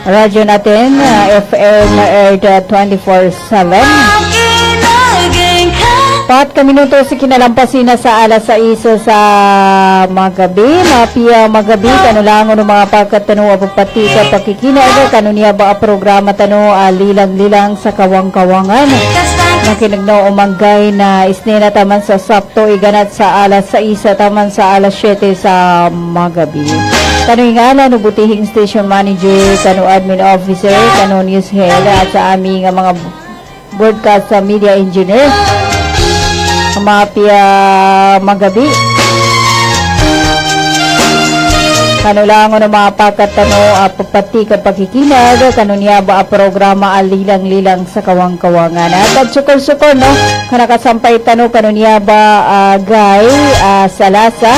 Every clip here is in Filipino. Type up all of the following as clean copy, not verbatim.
radyo natin, FM aired 24/7. Pat kaminuto si kinalampasin na sa alas 6 sa magabi, mapia magabi, kanulangon ng mga pagkatano apapati ka pakikinaga, kanuniya ba programa tano lilang-lilang sa kawang-kawangan. Nakinagno umanggay na isnina taman sa Sapto, iganat sa alas 6 taman sa alas 7 sa magabi. Kanu ingala no butihing station manager, kanu admin officer, kanu news head at sa aming mga broadcast sa media engineer. Mapia magabi. Kanulangon ng mga pakatano apapati ka pakikinag, kanunya ba programa alilang-lilang sa kawang-kawangan. At sukor-sukor no, kanakasampay tano kanunya ba gay sa lasa,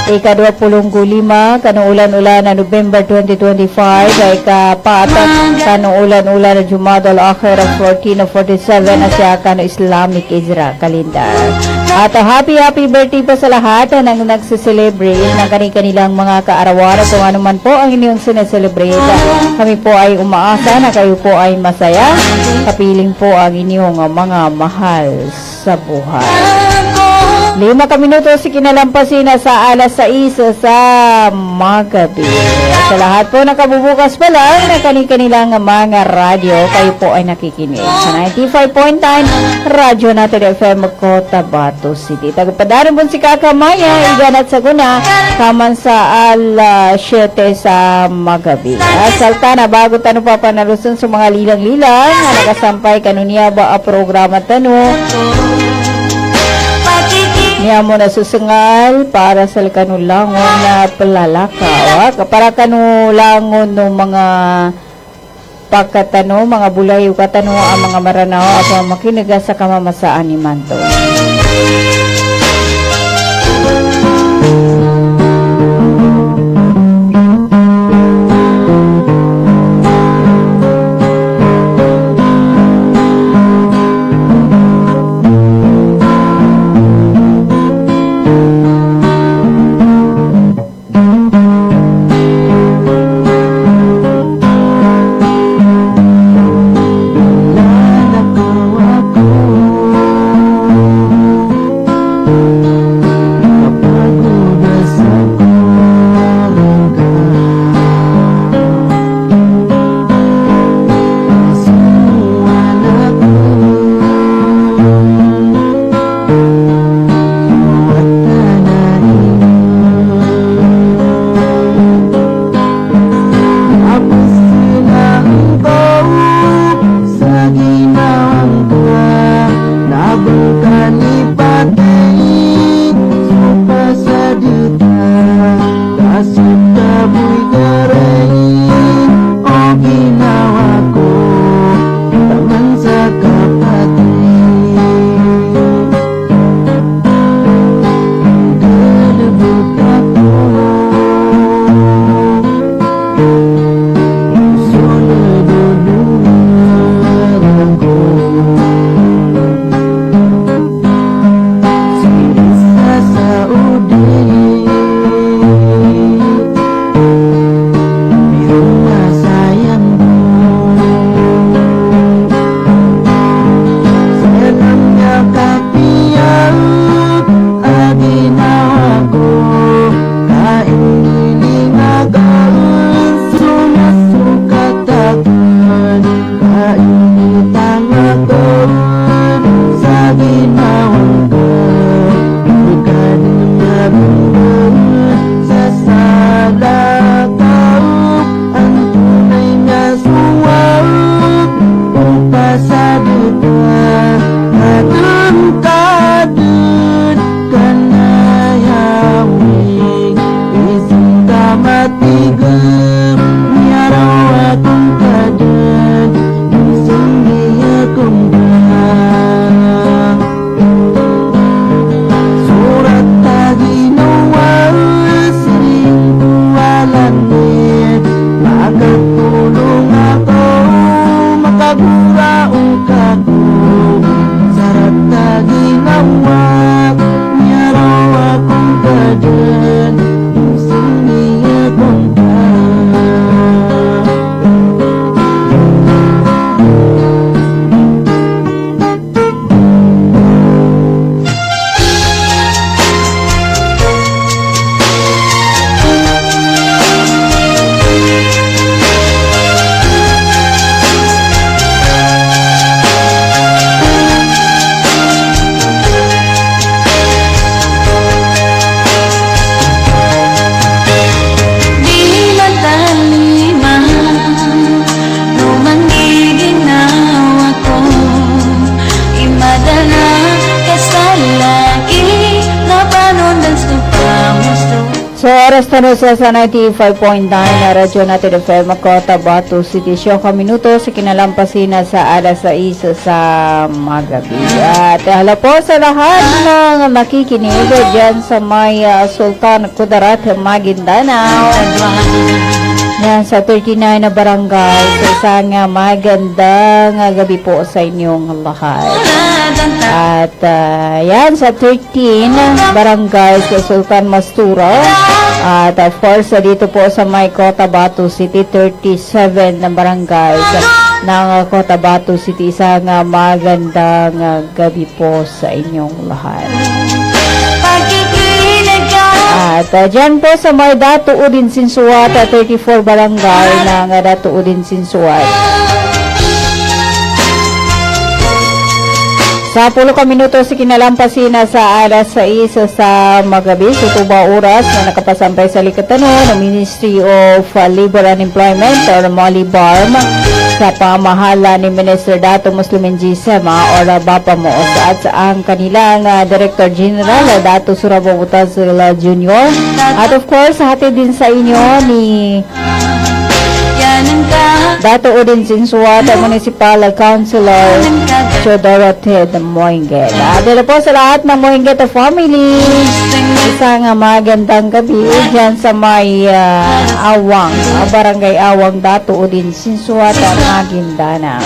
ika-25, kanuulan-ulan na November 2025, ay kapatat, kanuulan-ulan na Jumadal Akhir of 1447 na siya kanu Islamic Isra kalendar. At happy birthday po sa lahat na nagsiselebrate ng kanilang mga kaarawan at kung ano man po ang inyong sineselebrate. Kami po ay umaasa na kayo po ay masaya. Kapiling po ang inyong mga mahal sa buhay. 5 minuto si kinalampasin na sa alas 6 sa magabi. Sa lahat po nakabubukas pa lang na kanilang mga radyo, kayo po ay nakikinig sa 95.9 Radyo Natin FM Cotabato City. Tagapadaran po si Kakamaya, iganat sa guna, kaman sa alas 7 sa magabi. Salta na bago tano papanalusan sa mga lilang-lilang na nakasampay kanunya ba ang programa tano. Niya mo na susungal para sa kanulangon na palalakaw. Para kanulangon ng mga pagkatano, mga bulay o katano ang mga maranaw at makiniga sa kamamasaan ni Manto. oras tanong sa 95.9 na radyo natin FM Cotabato City. 7 minuto sa kinalampasin na sa alas 6 sa magabi. At hala po sa lahat ng nakikinig dyan sa may Sultan Kudarat, Maguindanao. Yan sa 39 na barangay. Sa isang magandang gabi po sa inyong lahat. At yan sa 13 barangay sa Sultan Mastura. At of course dito po sa may Cotabato City, 37 na barangay ng Cotabato City. Isang magandang gabi po sa inyong lahat. At dyan po sa may Dato Udin Sinsuat, 34 barangay ng Dato Udin Sinsuat. Sa 10 minuto si kinalampasin na sa alas 6 sa magabi, sa tuba oras na nakapasampay sa likatano ng Ministry of Labor and Employment or MOLIBARM sa pamahala ni Minister Dato Muslimin G. Sema or Bapamos at ang kanilang Director General Dato Surabo Butazil Jr. At of course, hatid din sa inyo ni Dato Udin Sinsuat, Municipal Councilor Chodorote Moinget. Dito po sa lahat ng Moinget family, isang magandang gabi dyan sa may Awang, Barangay Awang, Dato Udin Sinsuat, Maguindanao.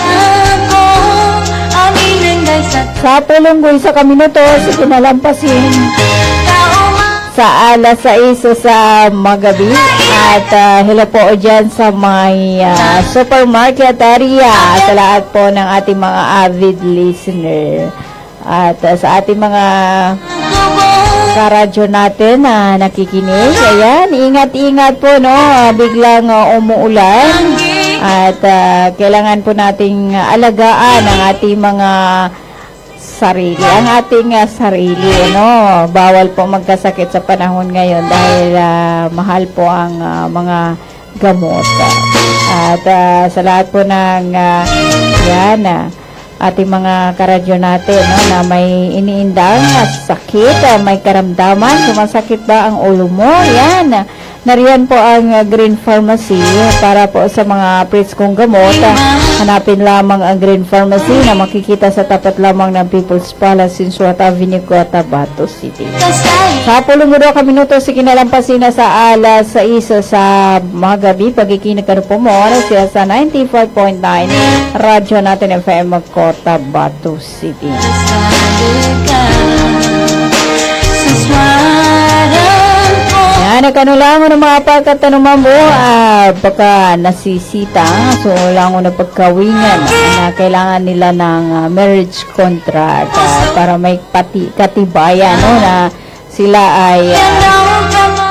Sa pulunggoy sa kaminuto, sa kinalampasin sa alas 6 sa magabi. At hello po dyan sa may supermarket area, sa lahat po ng ating mga avid listener. At sa ating mga karadyo natin na nakikinig, ayan, ingat-ingat po, no, biglang umuulan. At kailangan po nating alagaan ang ating mga sarili, ang ating sarili, no? Bawal po magkasakit sa panahon ngayon dahil mahal po ang mga gamot. At sa lahat po ng yan, ating mga karadyo natin, no, na may iniindang sakit, may karamdaman, sumasakit ba ang ulo mo? Yan. Nariyan po ang Green Pharmacy para po sa mga preskong gamot. Hanapin lamang ang Green Pharmacy na makikita sa tapat lamang ng People's Palace in Suat Avenue, Cotabato City. Sa 10 minuto si kinalampasin na sa alas 6 sa magabi, pagkikinig ka po mo siya sa 95.9 radyo natin FM Cotabato City. Nakanulangon ng mga pagkatanungan mo, baka nasisita, so langon na pagkawingan na kailangan nila ng marriage contract para may katibayan, no, na sila ay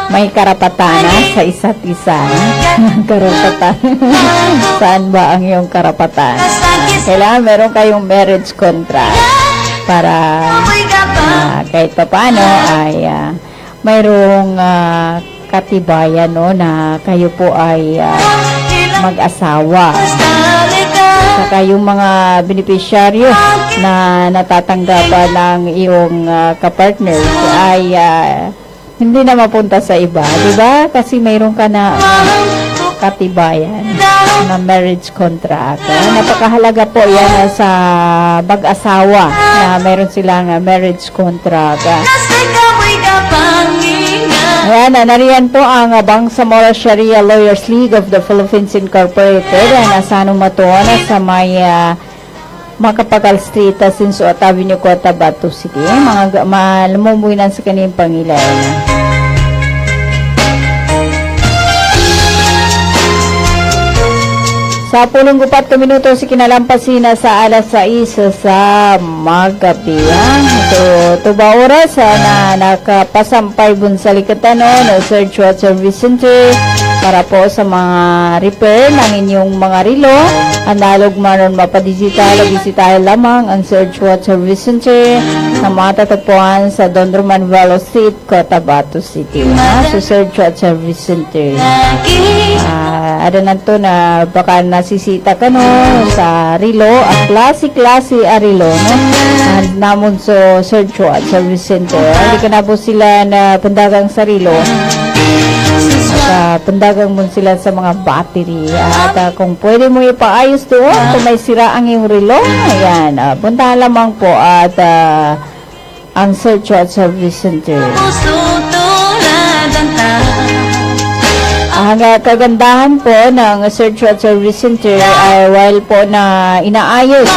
may karapatan sa isa't isa. Karapatan. Saan ba ang iyong karapatan? Kailangan meron kayong marriage contract para kahit pa paano ay mayroong katibayan, no, na kayo po ay mag-asawa. Saka yung mga beneficiaryo na natatanggap ng iyong kapartner ay hindi na mapunta sa iba, di ba? Kasi mayroon ka na katibayan na marriage contract. Napakahalaga po yan sa mag-asawa na mayroon silang marriage contract. Ayan, nariyan po ang Bangsamoro Sharia Lawyers League of the Philippines Incorporated na sa Numatuan sa may Makapagal Street, Sinsuat Avenue, Cotabato City. Mga lumumuinan sa kanilang Pangilan. Sa 14 minuto si kinalampasin na sa alas 6 sa magabi. Ito, tuba oras na nakapasampay sa likatano no Search What Service Center para po sa mga repair ng inyong mga relo. Analog manon mapadisita, bisitahin lamang ang Search What Service Center na matatagpuan sa Don Roman Valo Street, Cotabato City. So Search What Service Center. Ano na to na baka nasisita ka, no, sa relo, ang klase-klase relo, no, namon so Search What Service Center. Hindi ka na po sila na pandagang sa relo. pundagang mo sila sa mga battery. At kung pwede mo ipaayos doon, kung may sira ang iyong relo, ayan, puntahan lamang po at ang Search at Service Center. Ang kagandahan po ng Search at Service Center ay while po na inaayos,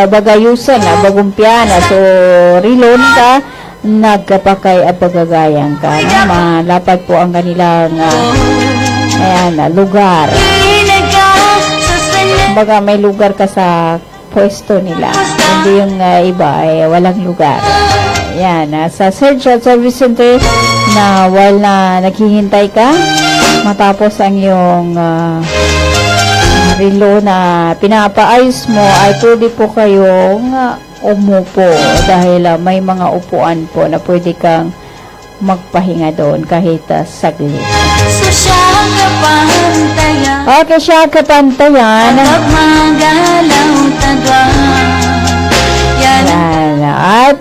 bagayusan, bagumpian, so rilon ka, nagkapakay at pagagayang ka. Malapad po ang kanilang lugar. Baga may lugar ka sa pwesto nila. Hindi yung iba ay walang lugar. Ayan, sa Search at Service Center na while na naghihintay ka, matapos ang iyong relo na pinapaayos mo, ay pwede po kayong umupo dahil may mga upuan po na pwede kang magpahinga doon kahit saglit. Okay, siya kapantayan. Yan. At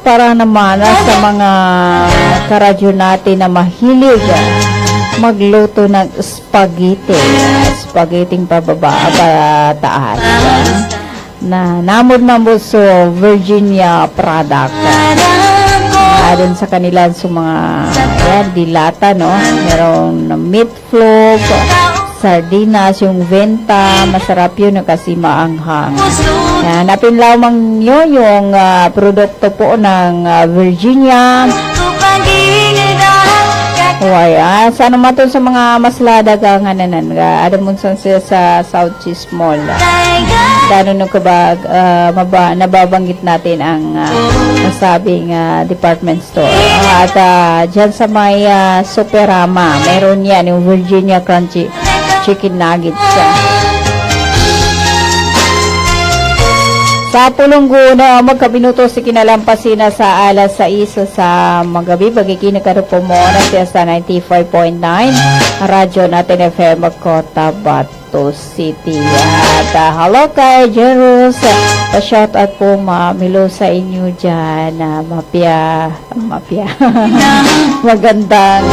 para naman sa mga karadyo natin na mahilig magluto ng spaghetti. Spaghetti pababa, taas. Na namod so Virginia product. Doon sa kanila sa mga dilata, no? Merong meat float, sardinas, yung venta, masarap yun kasi maanghang. Hanapin lamang nyo yung produkto po ng Virginia. Sana matun sa mga maslada ka nga nanan. Ada mo sa South Cheese Mall. Gano'n nung nababanggit natin ang nasabing department store. At dyan sa may Superama, meron yan yung Virginia Crunchy Chicken Nuggets. Sa Pulonggo na magkabinuto si kinalampasina sa alas 6 sa magabi, bagikina ka po mo na siya sa 95.9 radyo natin FM Cotabato City. At hello kay Jerus, pa-shout out po mamilo sa inyo dyan, mapya magandang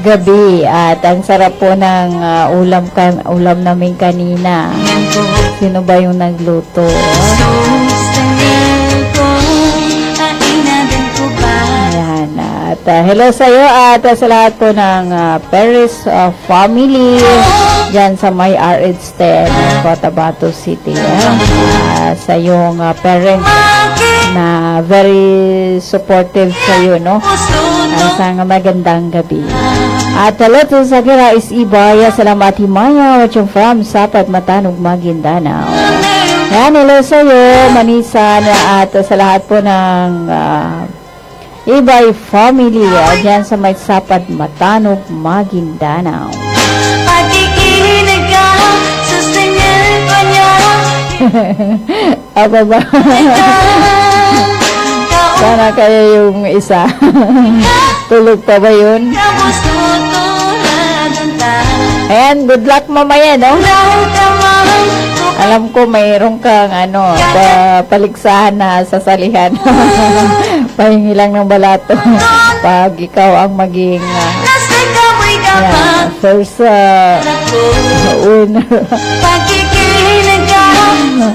gabi at ang sarap po ng ulam namin kanina. Sino ba yung nagluto? Ayan. At hello sa iyo at sa lahat po ng Paris family dyan sa may RH10 Cotabato City. Sa iyong parents na very supportive sa iyo, no? Isang magandang gabi. At hello to sa kira is Ibaya, salamat Himaya, watching from Sapat Matanog, Maguindanao. Yan, hello sa iyo, Manisan, at sa lahat po ng Ibay family, dyan sa may Sapat Matanog, Maguindanao. Aba ba? Sana kayo yung isa. Tulog pa ba yun? Ayan, good luck mamaya, no? Alam ko mayroon kang paligsahan na sasalihan. Pahingi lang ng balato. Pag ikaw ang maging first winner.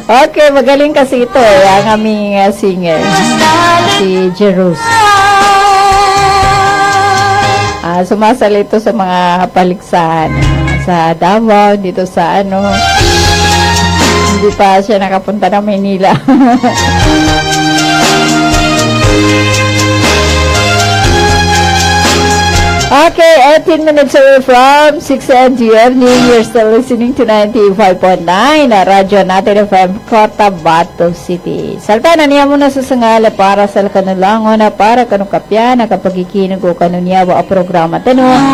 Okay, magaling kasi ito ang aming singer, si Jerus. Sumasali ito sa mga paligsahan sa Davao, dito sa hindi pa siya nakapunta ng Manila. Okay, 18 minutes away from 6 a.m. to evening. You're still listening to 95.9 na radyo natin FM Cotabato City. Saltanan niya muna sa sangala para sa kanulangon na para kanukapya na kapag ikinig ko kanunya ba ang programa tanong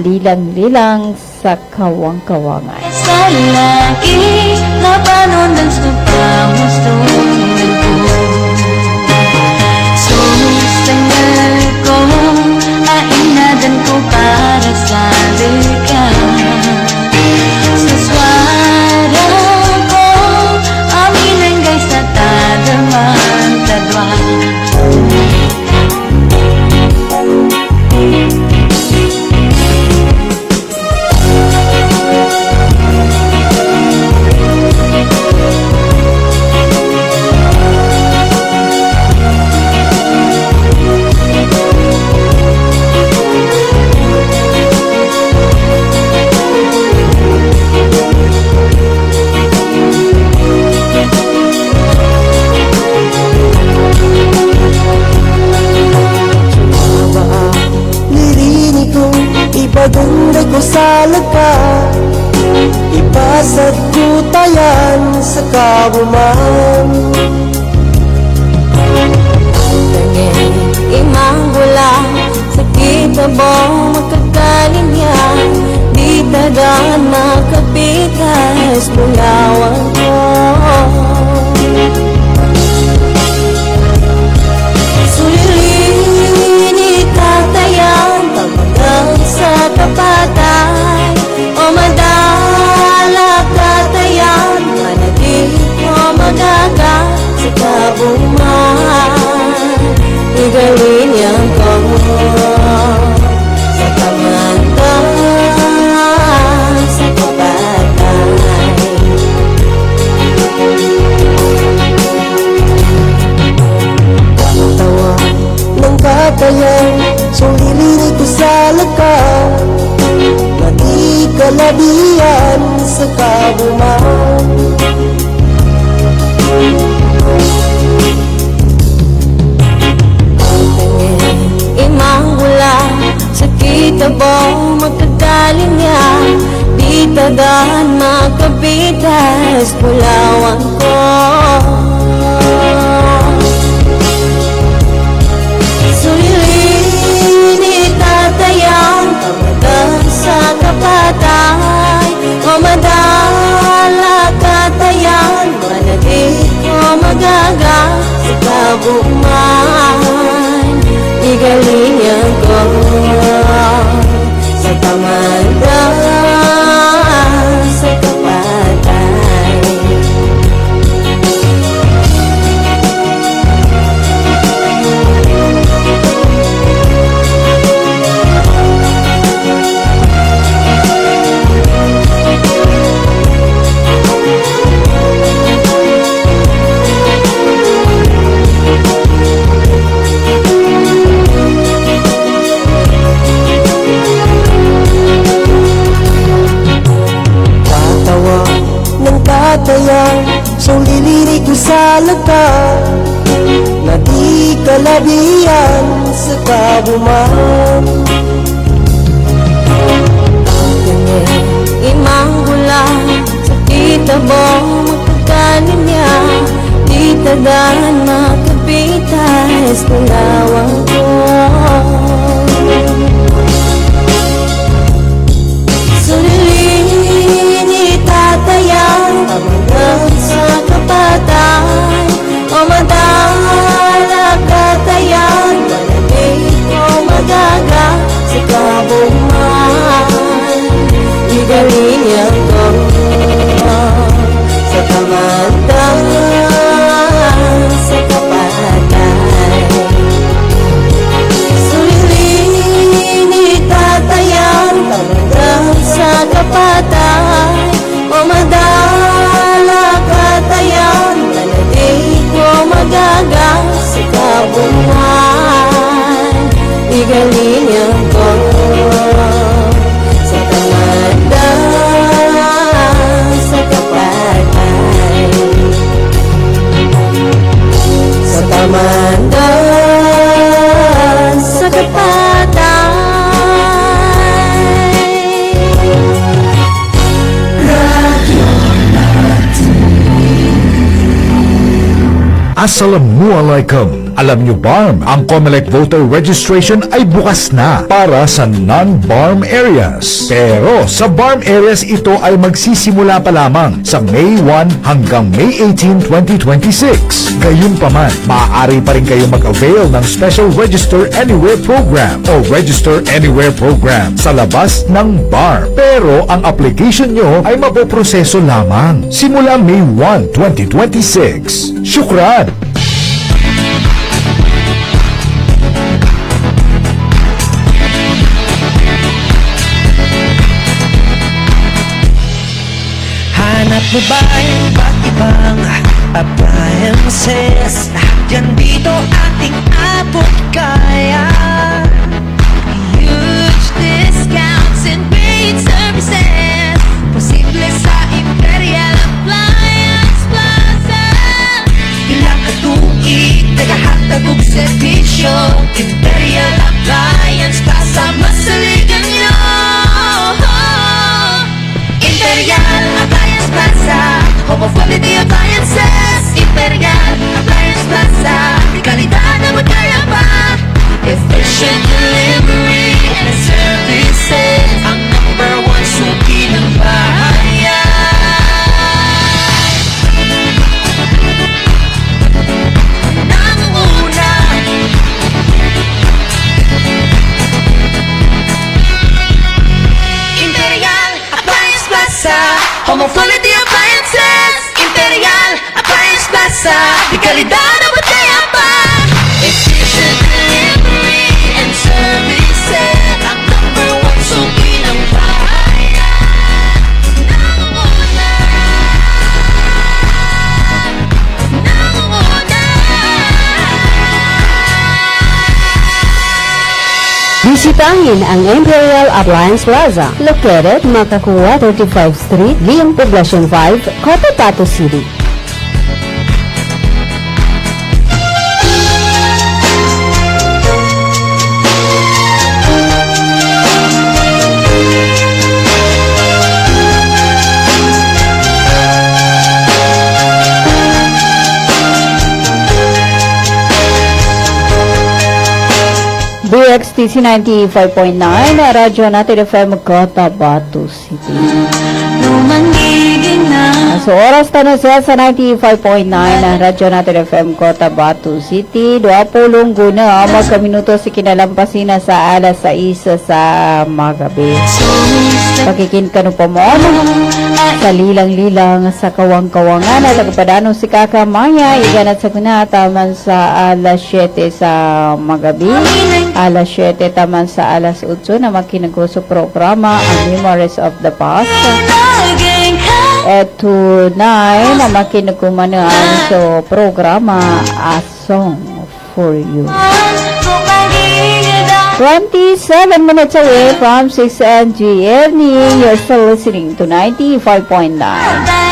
lilang-lilang sa kawang-kawangan. Sa lagi na panon ng supamusto inadan ko para sa lika sa swara ko aminan guys sa tadaman tadwa Maganda ko sa laga, ipasad ko tayan sa kabuman. Nanging imang wala, sakit na bong magkakalinya, di tagaan makapitas mulawan ko. Sulili tatayan, pamagang sa kapatay, o madala tatayan, manatili ko magaga sa kabuman. Igaling yan ko sa kamanta sa kapatay. Tawa ng katayan, sulili ko sa laga, na di kalabihan sa kabuman. Imang wala, sakit na bong magkagaling niya, di tagaan makapitas pulawan ko. Sulili tatayang pamagang sa kapatay, o madala katayan, manatili ko magaga sa kabuman. Igalingan ko sa kamanda sa kapatay. Katayan, sulili ko sa laga, na di kalabihan sa kabuman. Imang gula, sakit na bong magkakanin niya, di tagaan makapitas kulawang ko. Sulili tatayan, pamagang sa kapatay, o madala katayan, manatili ko magaga sa kabuman. Igalingan ko sa kamanta sa kapatay. Sulili tatayan, pamagang sa kapatay, o madala katayan, manatili ko magaga sa kabuman. Igalingan ko sa kamanda sa kapatay, sa kamanda sa kapatay. Assalamualaikum. Alam nyo BARM, ang COMELEC voter registration ay bukas na para sa non-BARM areas. Pero sa BARM areas ito ay magsisimula pa lamang sa May 1 hanggang May 18, 2026. Gayunpaman, maaari pa rin kayo mag-avail ng Special Register Anywhere Program o Register Anywhere Program sa labas ng BARM. Pero ang application nyo ay mapoproseso lamang simula May 1, 2026. Syukran! Hanap mo ba yung iba't ibang appliances? Yan dito ating abot kaya. Huge discounts and great services, posible sa Imperial Appliance Plaza. Ilang katuig, nagahatag og serbisyo, Imperial Appliance kasama sa ligan nyo. sa di kalidad na botella pa. Efficient delivery and services, ang number one suki ng bayan. Bisitahin ang Imperial Appliance Plaza, located Makakuwa 35th Street, Liang Poblacion 5, Cotabato City. DXTC 95.9, Radyo Natin FM, Cotabato City. Lumangiging na So, oras na siya sa 95.9 na Radyo Natin FM, Cotabato City. 20 guna, magkaminuto si kinalampasin na sa alas 6 sa magabi. Pakikin ka no pa mo, sa lilang-lilang sa kawang-kawangan at agpadano si Kakamaya, iganat sa taman sa alas 7 sa magabi. Alas 7 taman sa alas 8 na makinagro programa ang Memories of the Past. At 9 na makinagkumanaan sa programa A Song for You. 27 minutes away from 6 GMT, you're still listening to 95.9.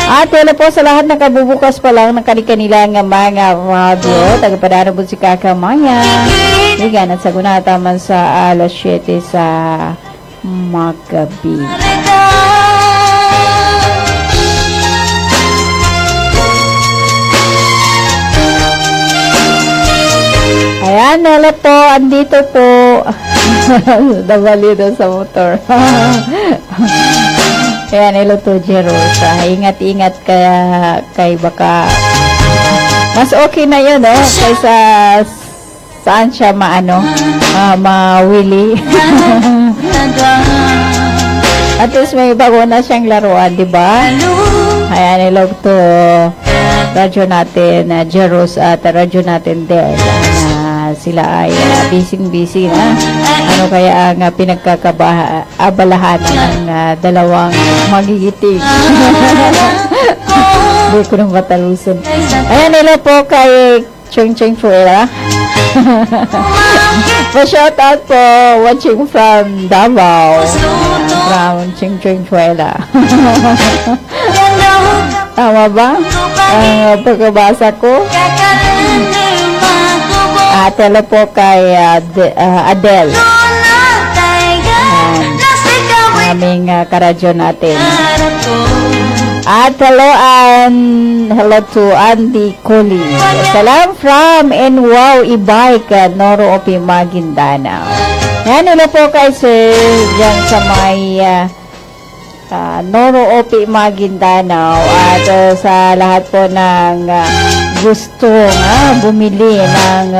At wala po sa lahat na kabubukas pa lang ng kanilang mga radio, tagapadano po si Kakamaya. Igan at sagunata man sa alas 7 sa magabi. Ayan, wala po, andito po. Dabali doon sa motor. Ayan, hello to Jerosa. Ingat-ingat kaya kay baka mas okay na yun, no? Kaysa saan siya mawili. At least may bago na siyang laruan, di ba? Ayan, hello to radyo natin, Jeros at radyo natin din. Sila ay busy na. Ano kaya ang pinagkakaabalahan ng dalawang magigiting? Hindi ko nang matalusin. Ayan, nila po kay Cheng Cheng Fuera. Pa-shout out po, watching from Davao. From Cheng Cheng Fuera. Tama ba? Ang pagkabasa ko? At hello po kay Adele. Aming karadyo natin. At hello to Andy Coley. Salam from Enwao Ibike, Noro Opi Maguindanao. Yan, hello po kay Sir dyan sa may Noro Opi Maguindanao. At sa lahat po ng gusto bumili ng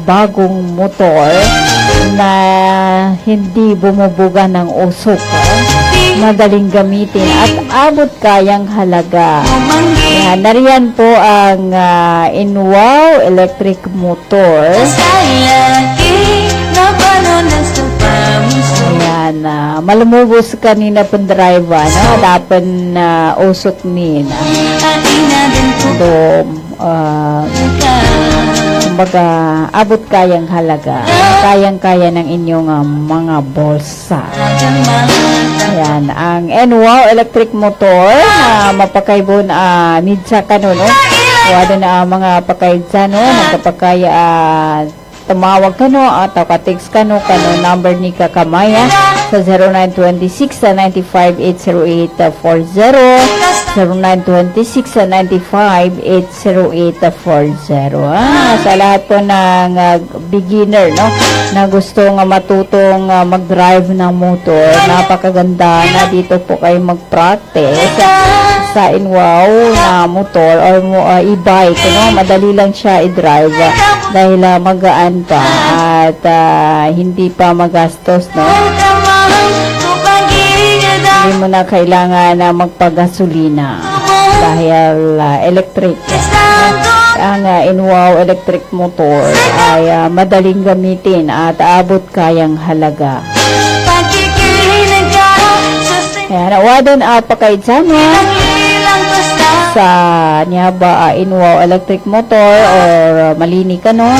bagong motor na hindi bumubuga ng usok, madaling gamitin at abot kayang halaga. Yan, nariyan po ang Enwao electric motor. Ayan, malumubos kanina pong driver, dapat usok nina. Kumbaga, abot kayang halaga, kayang-kaya ng inyong mga bolsa. Ayan, ang Enwao electric motor na mapakaibon nidsa kanon, wala na mga pakaidsa nagkapakaya tumawag kano at ka-text kano number ni Kakamaya sa 0926-95-80840 0926-95-80840. Sa lahat po ng beginner na gusto matutong mag-drive ng motor, napakaganda na dito po kayo mag-practice sa Enwao na motor or e-bike. Madali lang siya i-drive dahil magaan pa at hindi pa magastos, hindi mo na kailangan na magpagasolina dahil electric. ang Inwow electric motor ay madaling gamitin at abot kayang halaga. Pagkikinig ka sa Ayan, awadan pakaidsanan sa niya ba Inwow electric motor or malini ka no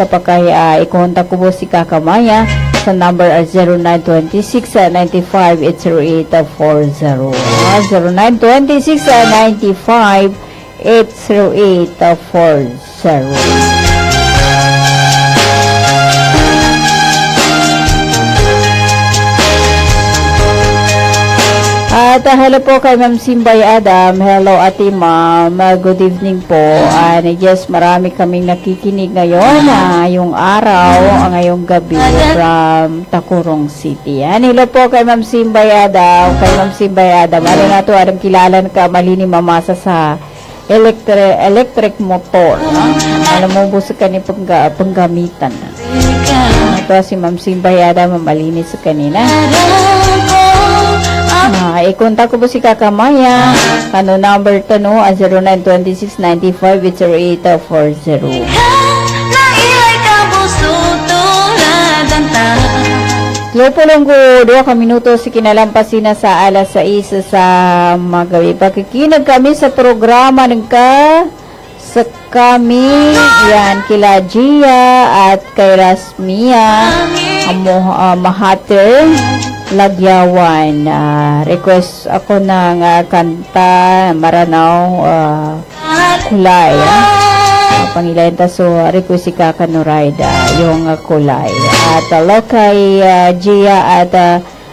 kapag kaya ikontak ko po si Kakamaya sa number 0926-95-80840 0926-95-80840. At hello po kay Ma'am Simbay Adam. Hello Ate Ma'am. Good evening po. Yes, marami kaming nakikinig ngayon yung araw, ngayong gabi from Takurong City. Hello po kay Ma'am Simbay Adam. Kay Ma'am Simbay Adam. Ano na to, Adam, kilala ka malini mamasa sa electric motor. Alam mo, busa ka ni panggamitan. Ito si Ma'am Simbay Adam, malinis sa kanina. I-contact ko po si Kakamaya. Number to no, 0926-95-80840. Lopo lang ko 2 minuto si kinalampasin na sa alas 6 sa magabi. Pagkikinag kami sa programa ng sa kami, yan, kila Gia at kay Rasmia Mahater Lagyawan. Request ako ng kanta Maranaw Kulay. Pangilayan so request si Kakanurayda yung kulay. At hello kay Gia at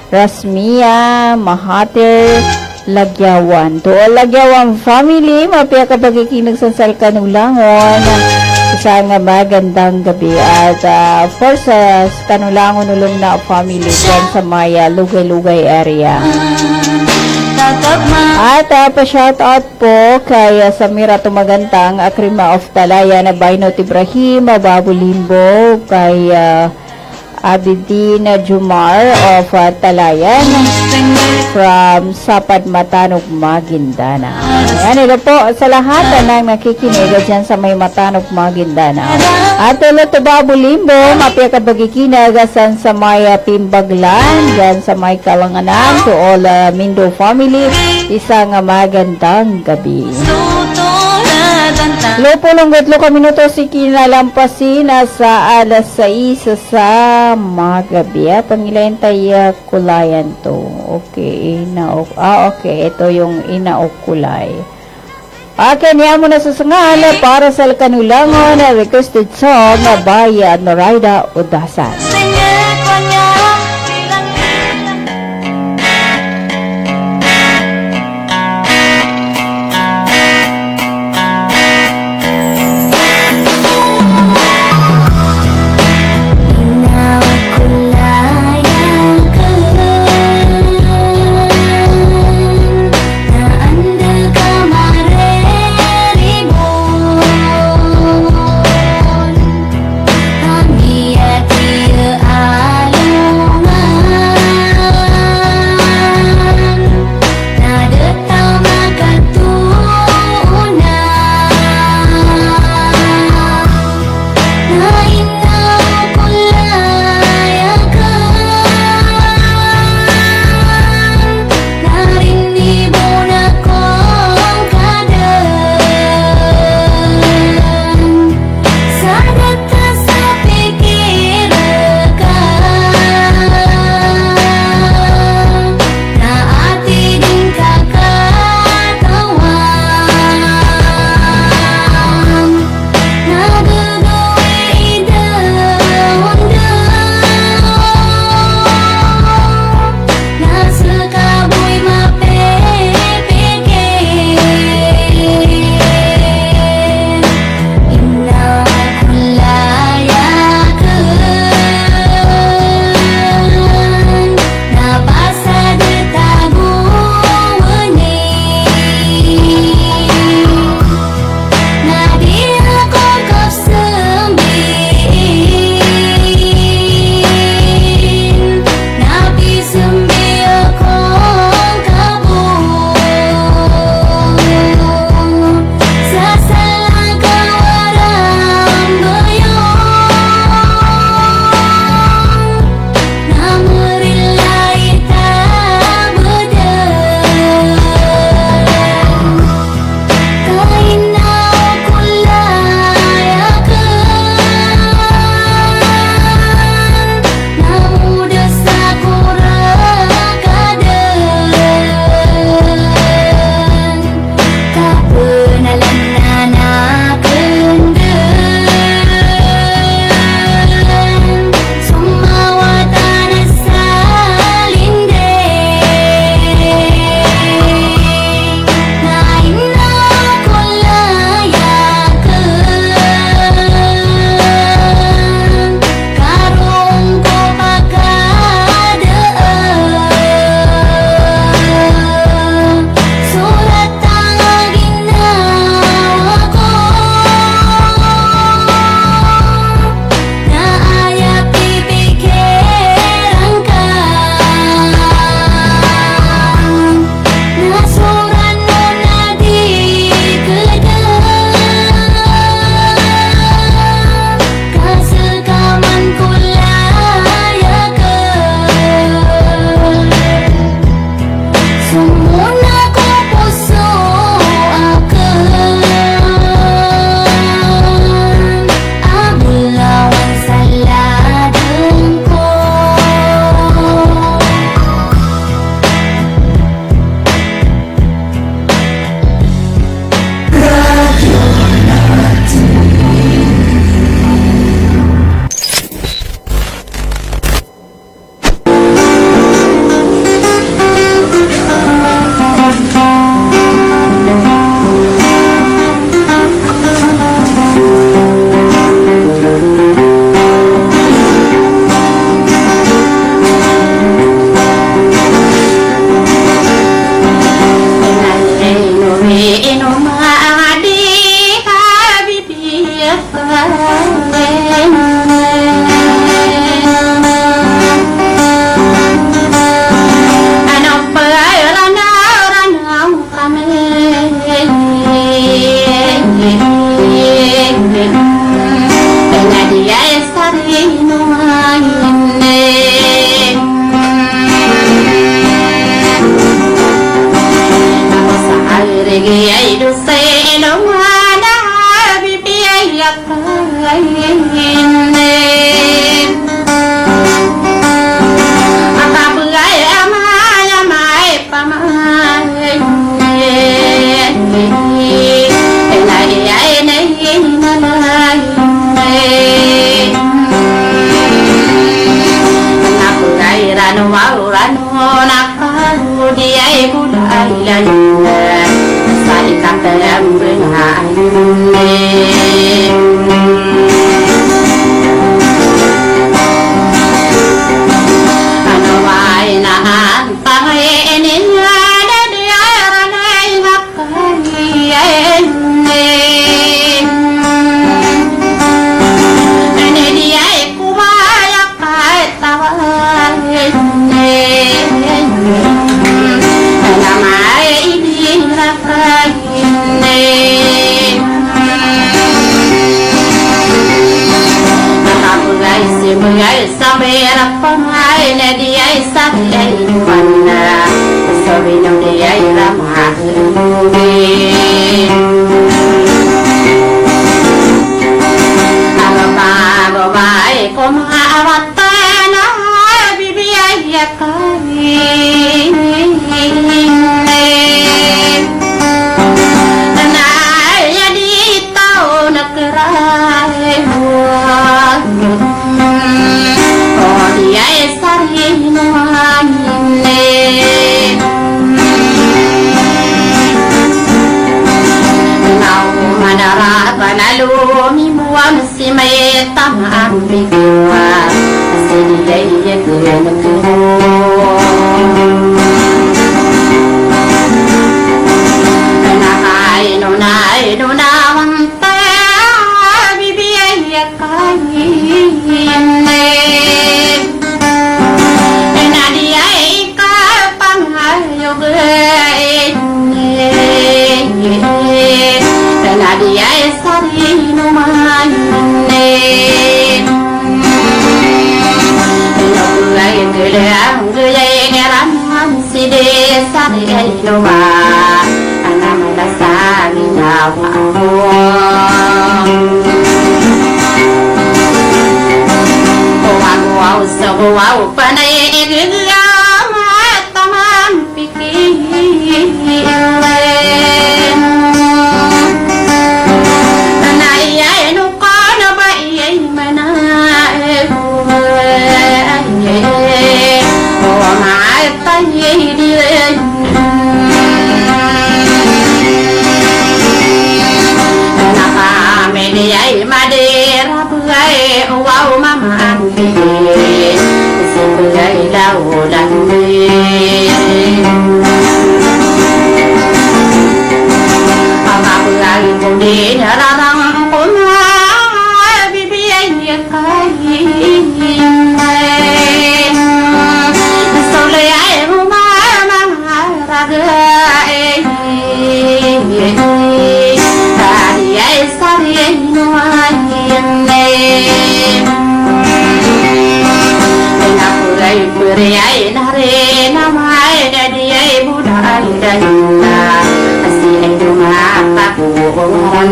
Rasmia Mahater Lagyawan. To all Lagyawan family, mapaya ka pagkikinig sa Kanulangon. Isang magandang gabi. At of course, sa Kanulangon ulong na family dyan sa Maya, Lugay-Lugay area. At pa-shoutout po kay Samira Tumagantang, Akrima of Talaya, na Bainot Ibrahim, Babu Limbo, kay Abidin Jumar of Talayan from Sapad Matanog, Maguindana. Ayan, ito po sa lahat ng nakikinig dyan sa may Matanog, Maguindana. At ito to Babu Limbo, mapaya ka bagikinag sa may Pimbaglan, dyan sa may Kalanganan. To all Mindo family, isang magandang gabi. Lopo lang 3 minuto si kinalampasin sa alas 6 sa magabi. Pangilayan tayo kulayan to. Okay, okay. Ito yung inaukulay. Niya mo na sa sangal para sa Kanulangon na requested song na Bayan Noraida Udasan. Kami at nakahudi ay bulailan sa ikatalang bengain. Ano ay naantangin nga na diyaran ay nakahiyan. Hindi ay kumaya kahit tawahin. Namay inirakahin. Nakapagay sibugay sa merap pangay na di ay sakay inuman. Sabi nung di ay ramahin. Babae ko mga awatan na bibiyay akayin. Nanay dito nagkaray huwag. O di ay sarin hangin. Manarapan na lumimuam si may tamang bigwa kasi nilay yan nakain unawan tayo bibiyay akayin nadi ay kapangayog nadi ay sarino manin nagulay gulang gulay ngaran si de sarino ma anamalasang inawa mo wow sa wow panay igigam at tamang pikihin. Ay madera buhay wow mama ambi sebagay laudan ama buhay kundi nararang kuma bibiyay kain solay ay mama ragay ay sarin nakulay puri ay nare namay nadi ay budal dana asi ay dumapakuran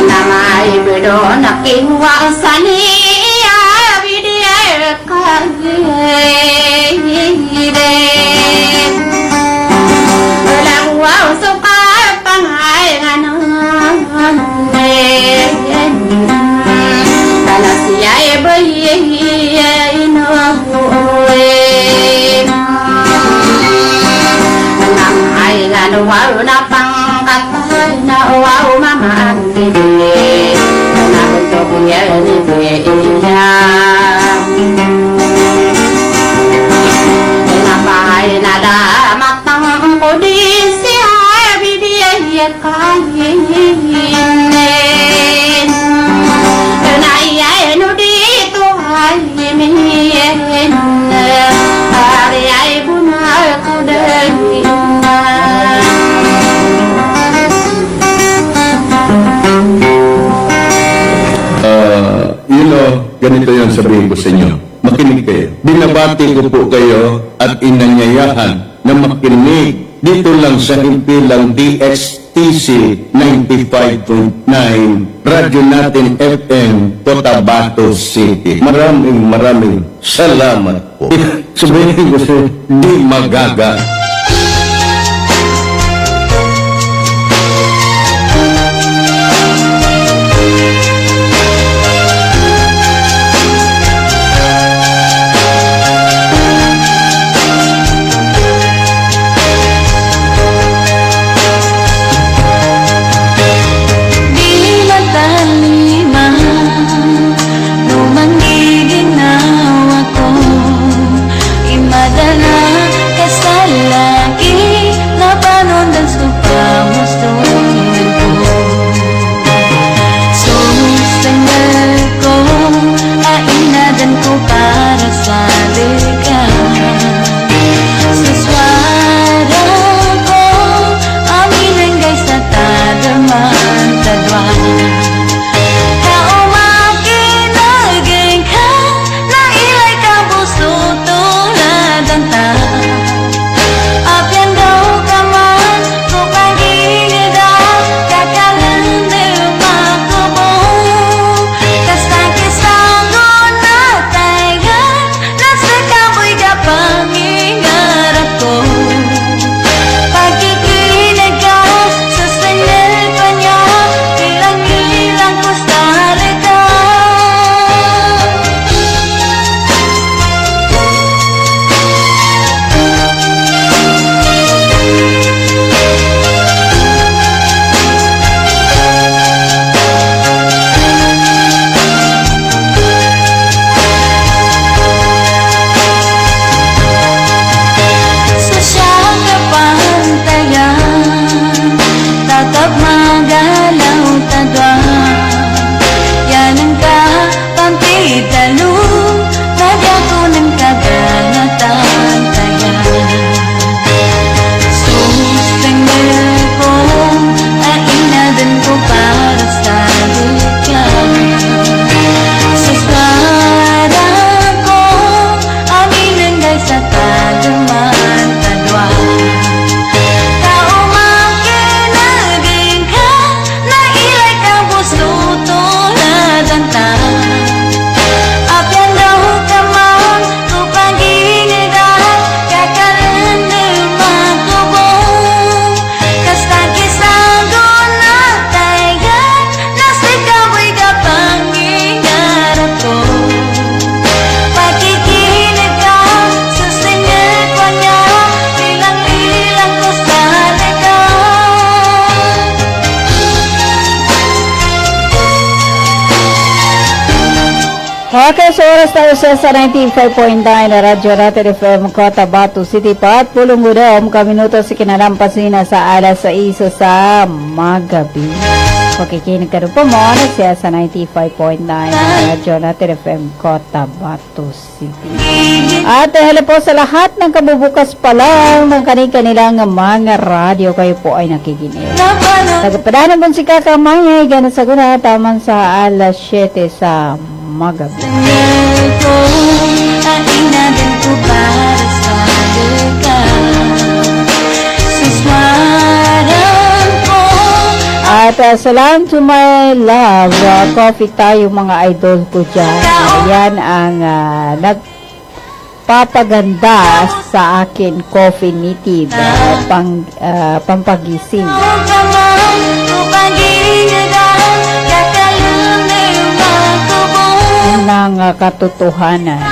namay bedo nakiwa sani abidi ay kagide wow suka pangay ganon kana siya e bayi ino namay gano wow na pangkatay na wow mama andide na untuk ya ni iya namay nada matang kodis kain naya no dito ay mien ari ay bunal ko dahil ganito yung sabihin ko sa inyo. Makinig kayo. Binabati ko po kayo at inanyayahan na makinig dito lang sa himpilang DXTC 95.9 Radyo Natin FM Cotabato City. Maraming salamat po. Sabihin ko sa di magaga. inadan ko para sa ligaw. Sa swara ko, aminan guys sa tadaman tadwa. Kaumakinagay ka, nailay ka puso tulad ang ta. Apyan daw ka man, kupagigida, kakalandir makubong. Kasakisang na tayo, nasa kapoy ka pangingarap ko. Pagkikinig ka, susunod pa niya, ilang-ilang ko sa ligaw. Sa siyang kapantayan, tatap magalaw tadwa. Yan ang kapantidalo, nadya ko ng kaganatan tayan. Sustengel ko, ainadan ko para sa ligaw. Sa swara ko, aminan guys sa tadaman tadwa. Kaumakinagay ka, nailay ka puso tulad ang ta. Apyan daw ka man, kupagigida, kakalandir makubong. Kasakisago na tayo, nasa kapoy ka pangingarap ko. Pakikinig ka, susunod pa niya, ilang-ilang ko sa ligaw. Okay, so oras tayo sa 95.9 na Radyo Natin FM Cotabato City pa at pulong gudom kaminuto si kinalampasina sa alas 6 sa magabi. Pakikinig ka rin po mo na siya sa 95.9 na Radyo Natin FM Cotabato City. At hello po sa lahat ng kabubukas pa lang ng kanilang mga radyo, kayo po ay nakikinig. Nagpadanan po si Kakamay, gano'n sa guna, taman sa alas 7 sa magabi. Sustengel ko, ainadan ko para sa ligaw. Sa swara ko, At salam to my love, coffee tayo mga idol ko dyan. Yan ang nagpapaganda sa akin, coffee native, pampagising. kaman, kupagigida, kakalandir makubong. Ng katotohanan.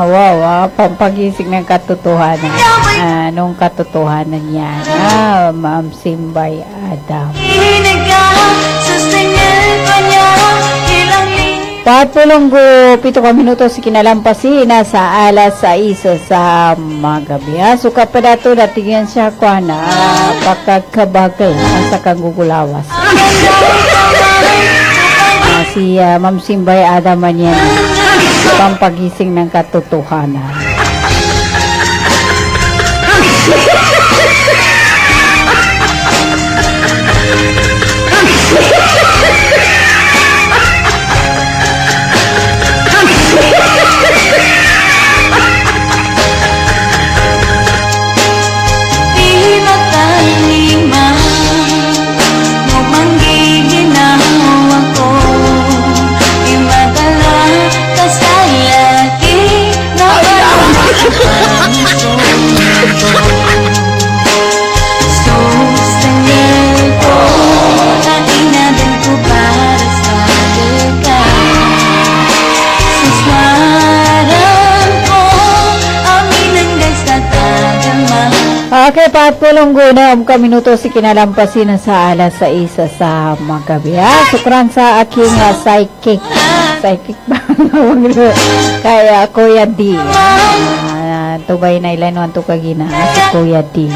Wow, pampagising ng katotohanan. Anong katotohanan yan? Ma'am Simbay Adam. Kinig ka, sustengel pa niya, ilang-ilang. Patulong ko, 7 minuto si kinalampasin na sa alas 6 sa magabi. So kapag ito natingin siya kwa na pagkakabagay sa kagugulawas. Si Ma'am Simbay Adaman yan, pampagising ng katotohanan. Di matalima, mumanggigin ako. Di madala ka sa laki na Sustengel ko, ainadan ko para sa ligaw. Sa swaran ko, aminan guys sa tadaman. Okay, patulong ko na minuto si kinalampasin na sa alas 6 sa magabi. Sukran sa aking psychic. Psychic ba? Kaya Kuya D. Tubay na ilan ang tukagina. Si Kuya D.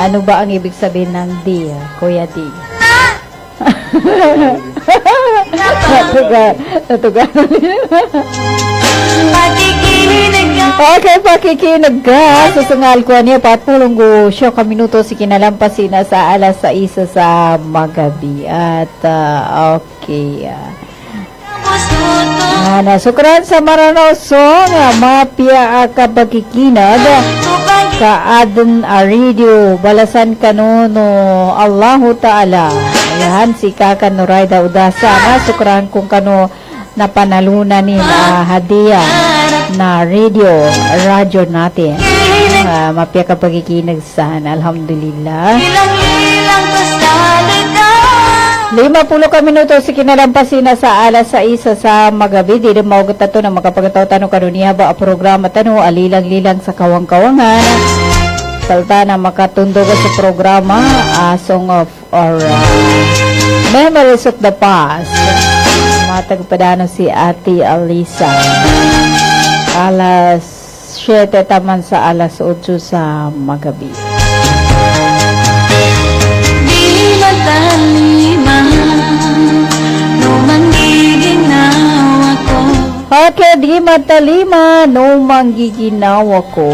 Ano ba ang ibig sabihin ng D? Kuya D. Natuga. Pakikinig ka Okay, pakikinig ka. Susungal ko niya, patpulong go siya kaminuto si kinalampasin na sa alas 6 sa magabi. At, okay. Nasukran sa Maranoso nga mapia ka pagkikinag kaadan a radio balasan kanuno Allahu Ta'ala. Ayan si Kaka Nurayda Udasa na sukran kung kano napanalunan ni na hadiah na radyo natin. Mapia ka pagkikinag sana. Alhamdulillah. Ilang ko sa ligaw 50 ka minuto si kinalampasin na sa alas 6 sa magabi. Di rin maugot na ito na makapagataw tanong kanuniya ba ang programa tanong alilang-lilang sa kawang-kawangan. Salta na makatundog sa programa Song of or Memories of the Past. Matagpadano si Ate Alisa. Alas 7 taman sa alas 8 sa magabi. Di matalima no manggiginaw ako Okay, di matalima, no manggiginaw ako.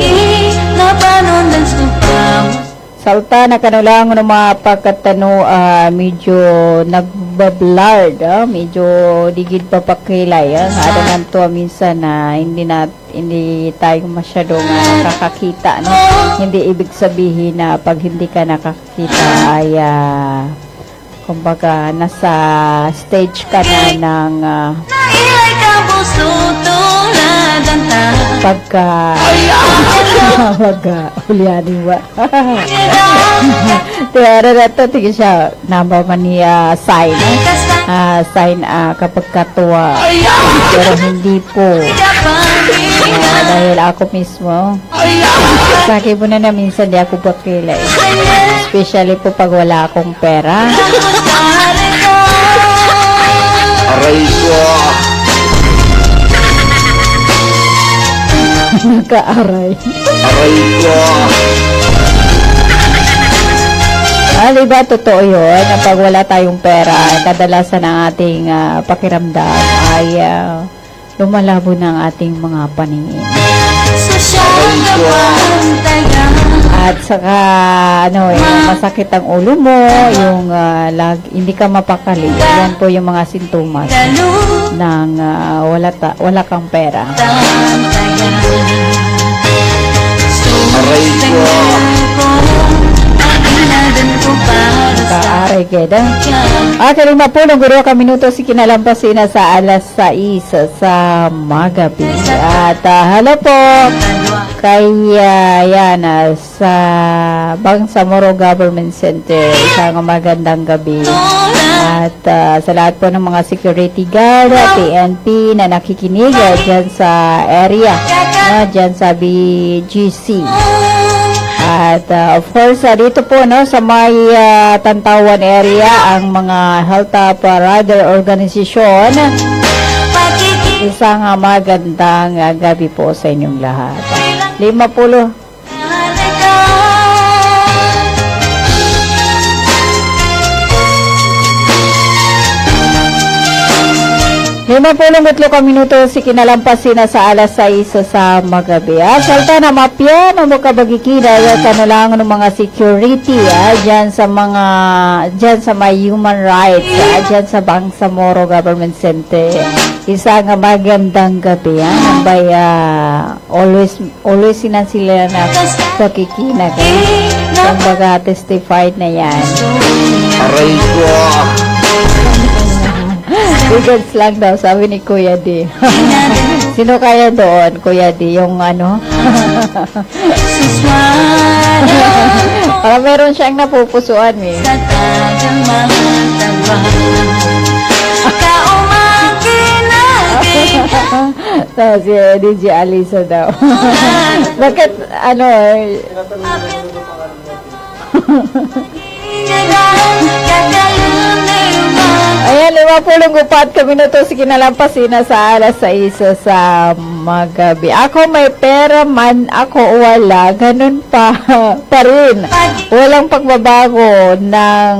Napanundan sa pamo Salta na kanulang ng mga pagkatano, medyo nagbablard, medyo digid pa pakilay. Ada man to minsan na hindi tayo masyadong nakakakita. No? Hindi ibig sabihin na pag hindi ka nakakita ay kumbaga nasa stage ka na ng Nailay ka puso tulad ang pagka hulianin ba? Pero nato tingin siya number man niya sign. Sign kapag katuwa. Pero hindi po. Dahil ako mismo. Sa akin po na minsan di ako bakilay. Especially po pag wala akong pera. Aray ko! Nakaaray. Aray ko! Diba totoo yun? Na pag wala tayong pera, kadalasan ang ating pakiramdam ay lumalabo ng ating mga paningin. Sa siyang kapantayan At saka, masakit ang ulo mo, yung hindi ka mapakali. Yan po yung mga sintomas ng wala kang pera. Aray ko! Kaaray keda. Okay, 50 guro ka minuto si kinalampasin na sa alas 6 sa magabi. At hello po kay yan sa Bangsamoro Government Center. Isang magandang gabi. At sa lahat po ng mga security guard at PNP na nakikinig dyan sa area, dyan sa BGC. At of course, dito po sa may Tantawan area, ang mga Health Rider Organization, isang magandang gabi po sa inyong lahat. 50. Pulong ka minuto si kinalampasin na sa alas 6 sa magabi. Salta na mapya na mo kabagikida lang ng mga security dyan sa may human rights dyan sa Bangsamoro Government Center. Isang magandang gabi. Nambay always sinan sila na pakikinag. Kumbaga testified na yan. Aray ko! Bigads lang daw, sabi ni Kuya D. Sino kaya doon, Kuya D? Yung parang meron siyang napupusuan eh. Si DJ Alisa daw. Bakit, Ayan, 54 ka minuto si kinalampasin na sa alas 6 sa magabi. Ako may pera man, ako wala. Ganun pa rin. Walang pagbabago ng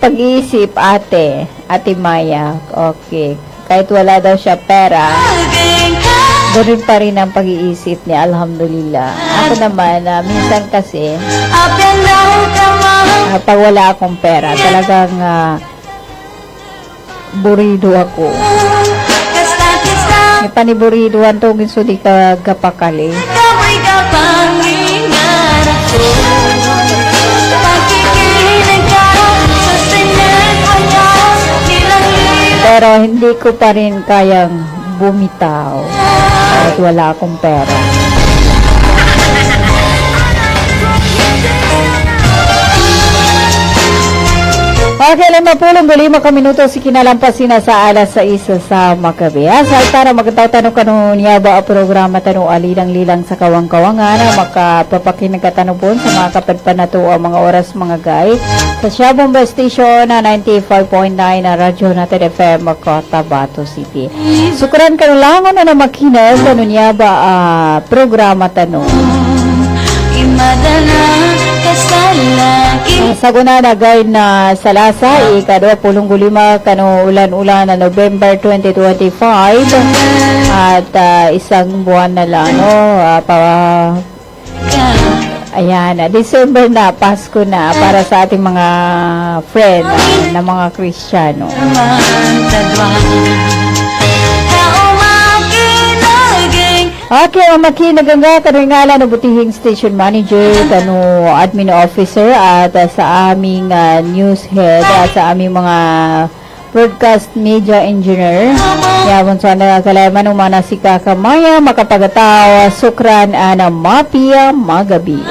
pag-iisip, Ate Maya. Okay. Kahit wala daw siya pera, ganun pa rin ang pag-iisip niya, alhamdulillah. Ako naman, minsan kasi, pag wala akong pera, talagang burido ako. May paniburiduan to, gusto di ka kapakali. Pero hindi ko pa rin kayang bumitaw kahit wala akong pera. Okay lang, mapulong gali makaminuto si kinalampasin na sa alas 6 sa Makabi. Sa para magtatanong kanon niya ba ang programa tanong alilang-lilang sa kawang-kawangan na makapapakinig katanong po sa mga kapadpan na to ang mga oras mga gay sa Shabomba Station na 95.9 na Radyo Natin FM Cotabato City. Sukuran ka lang na makinig kanon niya ba programa tanong. Saguna na guide na salasa ika-25 kano ulan-ulan na November 2025 at isang buwan na lang ayan, December na, Pasko na para sa ating mga friend na mga Kristiyano. Okay, ang makinaganga kaningala na butihing station manager, kano admin officer at sa aming news head at sa aming mga broadcast media engineer. Yawon sa nakakalaman ng mga nasika kamaya makapagataw sukran na mapia magabi.